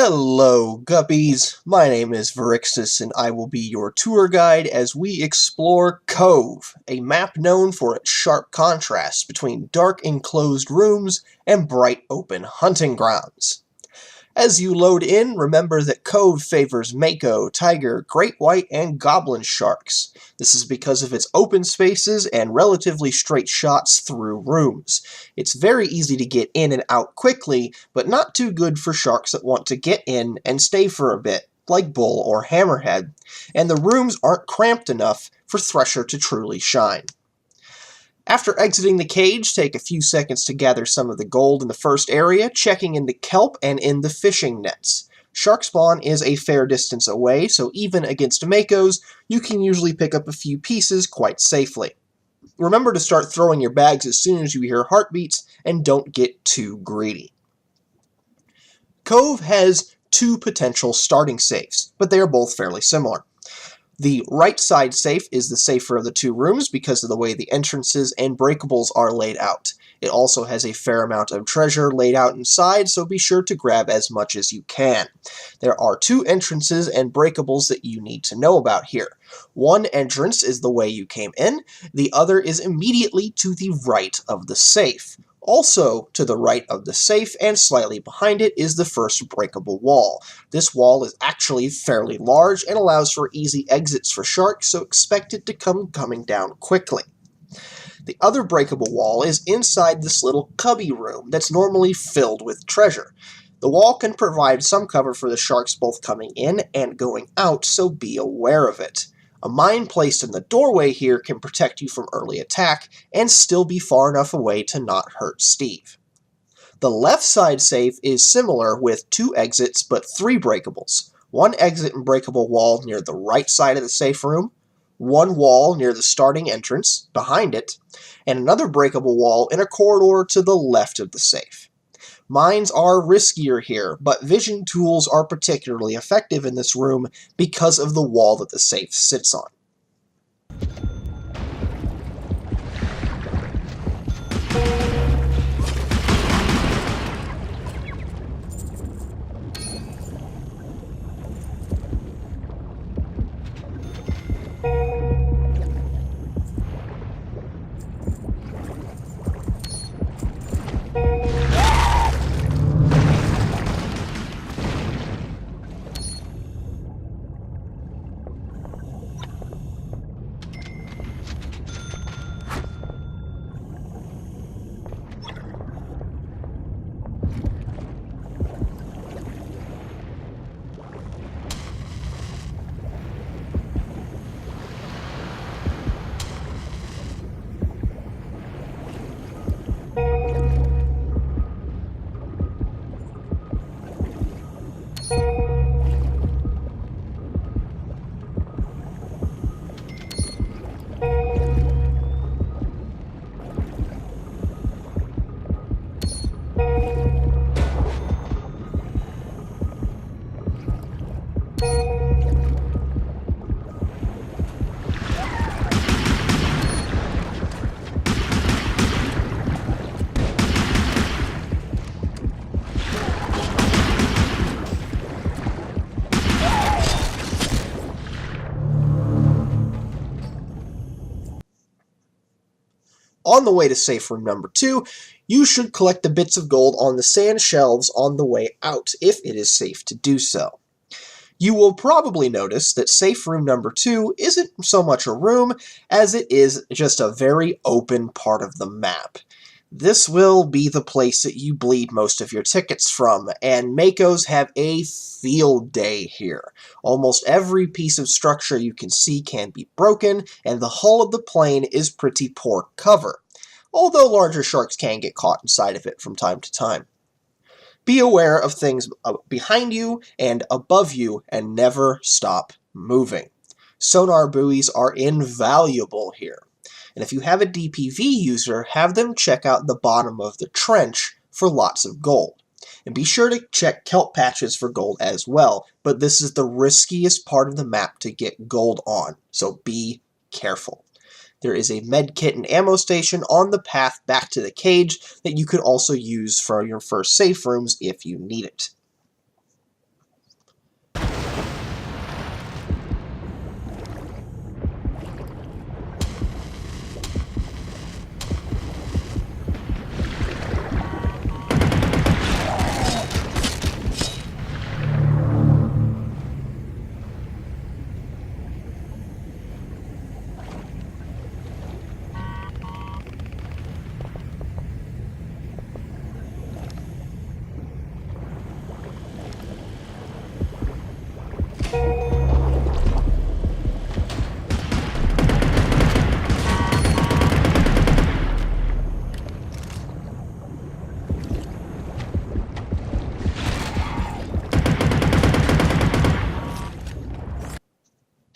Hello, guppies! My name is Virixiss, and I will be your tour guide as we explore Cove, a map known for its sharp contrast between dark enclosed rooms and bright open hunting grounds. As you load in, remember that Cove favors mako, tiger, great white, and goblin sharks. This is because of its open spaces and relatively straight shots through rooms. It's very easy to get in and out quickly, but not too good for sharks that want to get in and stay for a bit, like bull or hammerhead. And the rooms aren't cramped enough for Thresher to truly shine. After exiting the cage, take a few seconds to gather some of the gold in the first area, checking in the kelp and in the fishing nets. Shark spawn is a fair distance away, so even against makos, you can usually pick up a few pieces quite safely. Remember to start throwing your bags as soon as you hear heartbeats, and don't get too greedy. Cove has two potential starting safes, but they are both fairly similar. The right side safe is the safer of the two rooms because of the way the entrances and breakables are laid out. It also has a fair amount of treasure laid out inside, so be sure to grab as much as you can. There are two entrances and breakables that you need to know about here. One entrance is the way you came in, the other is immediately to the right of the safe. Also to the right of the safe and slightly behind it is the first breakable wall. This wall is actually fairly large and allows for easy exits for sharks, so expect it to come coming down quickly. The other breakable wall is inside this little cubby room that's normally filled with treasure. The wall can provide some cover for the sharks both coming in and going out, so be aware of it. A mine placed in the doorway here can protect you from early attack and still be far enough away to not hurt Steve. The left side safe is similar with two exits but three breakables. One exit and breakable wall near the right side of the safe room, one wall near the starting entrance, behind it, and another breakable wall in a corridor to the left of the safe. Mines are riskier here, but vision tools are particularly effective in this room because of the wall that the safe sits on. On the way to safe room number 2, you should collect the bits of gold on the sand shelves on the way out, if it is safe to do so. You will probably notice that safe room number 2 isn't so much a room as it is just a very open part of the map. This will be the place that you bleed most of your tickets from, and makos have a field day here. Almost every piece of structure you can see can be broken, and the hull of the plane is pretty poor cover, although larger sharks can get caught inside of it from time to time. Be aware of things behind you and above you, and never stop moving. Sonar buoys are invaluable here. And if you have a DPV user, have them check out the bottom of the trench for lots of gold. And be sure to check kelp patches for gold as well, but this is the riskiest part of the map to get gold on, so be careful. There is a med kit and ammo station on the path back to the cage that you could also use for your first safe rooms if you need it.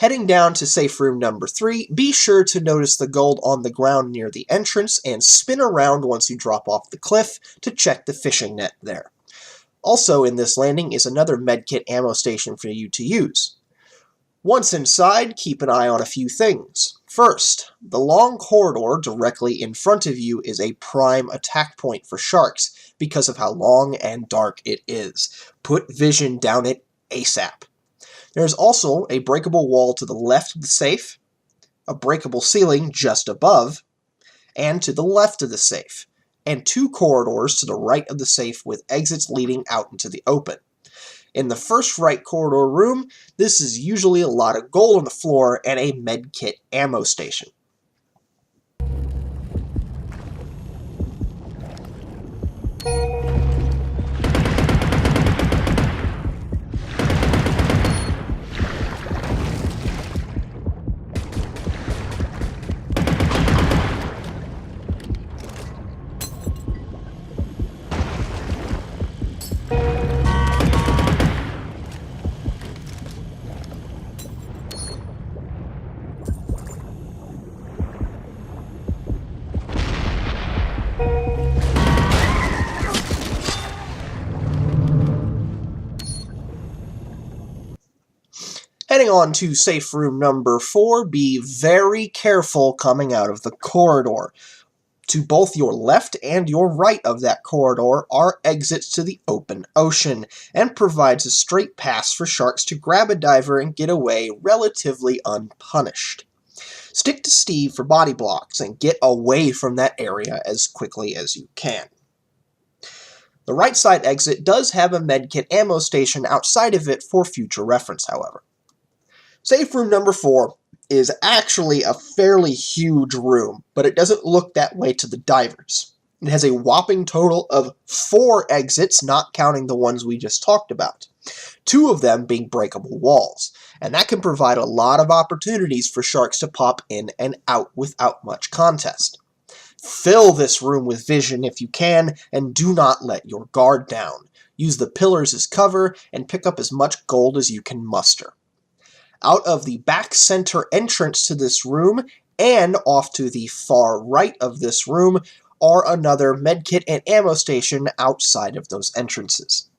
Heading down to safe room number 3, be sure to notice the gold on the ground near the entrance and spin around once you drop off the cliff to check the fishing net there. Also in this landing is another medkit ammo station for you to use. Once inside, keep an eye on a few things. First, the long corridor directly in front of you is a prime attack point for sharks because of how long and dark it is. Put vision down it ASAP. There is also a breakable wall to the left of the safe, a breakable ceiling just above, and to the left of the safe, and 2 corridors to the right of the safe with exits leading out into the open. In the first right corridor room, this is usually a lot of gold on the floor and a medkit ammo station. Heading on to safe room number 4, be very careful coming out of the corridor. To both your left and your right of that corridor are exits to the open ocean, and provides a straight pass for sharks to grab a diver and get away relatively unpunished. Stick to Steve for body blocks and get away from that area as quickly as you can. The right side exit does have a medkit ammo station outside of it for future reference, however. Safe room number 4 is actually a fairly huge room, but it doesn't look that way to the divers. It has a whopping total of 4 exits, not counting the ones we just talked about. 2 of them being breakable walls, and that can provide a lot of opportunities for sharks to pop in and out without much contest. Fill this room with vision if you can, and do not let your guard down. Use the pillars as cover, and pick up as much gold as you can muster. Out of the back center entrance to this room, and off to the far right of this room, are another medkit and ammo station outside of those entrances.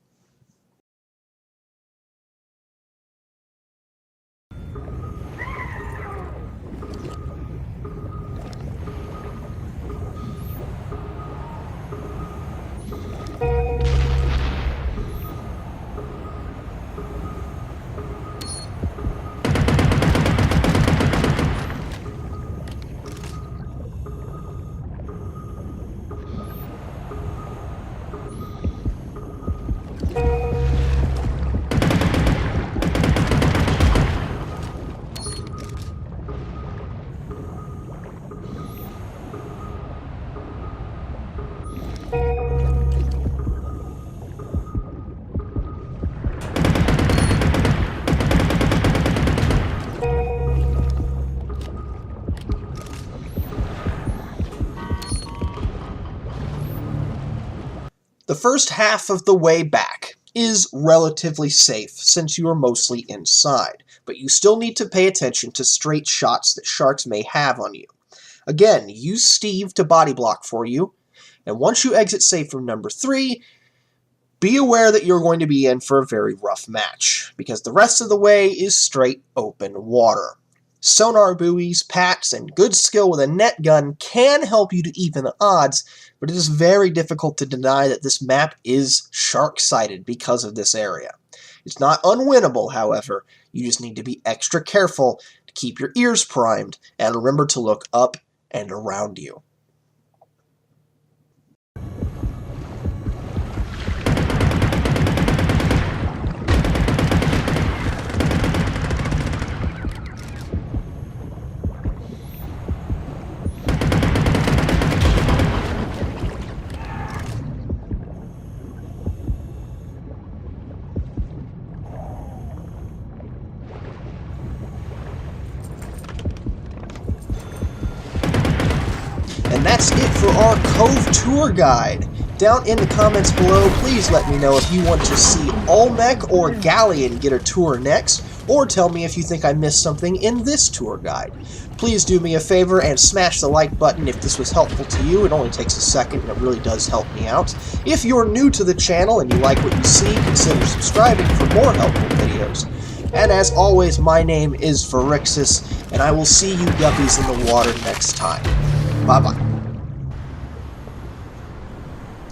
The first half of the way back is relatively safe since you are mostly inside, but you still need to pay attention to straight shots that sharks may have on you. Again, use Steve to body block for you, and once you exit safe room number 3, be aware that you're going to be in for a very rough match, because the rest of the way is straight open water. Sonar buoys, pats, and good skill with a net gun can help you to even the odds, but it is very difficult to deny that this map is shark-sided because of this area. It's not unwinnable, however. You just need to be extra careful to keep your ears primed, and remember to look up and around you. And that's it for our Cove Tour guide. Down in the comments below, please let me know if you want to see Olmec or Galleon get a tour next, or tell me if you think I missed something in this tour guide. Please do me a favor and smash the like button if this was helpful to you. It only takes a second and it really does help me out. If you're new to the channel and you like what you see, consider subscribing for more helpful videos. And as always, my name is Virixiss, and I will see you guppies in the water next time. Bye-bye.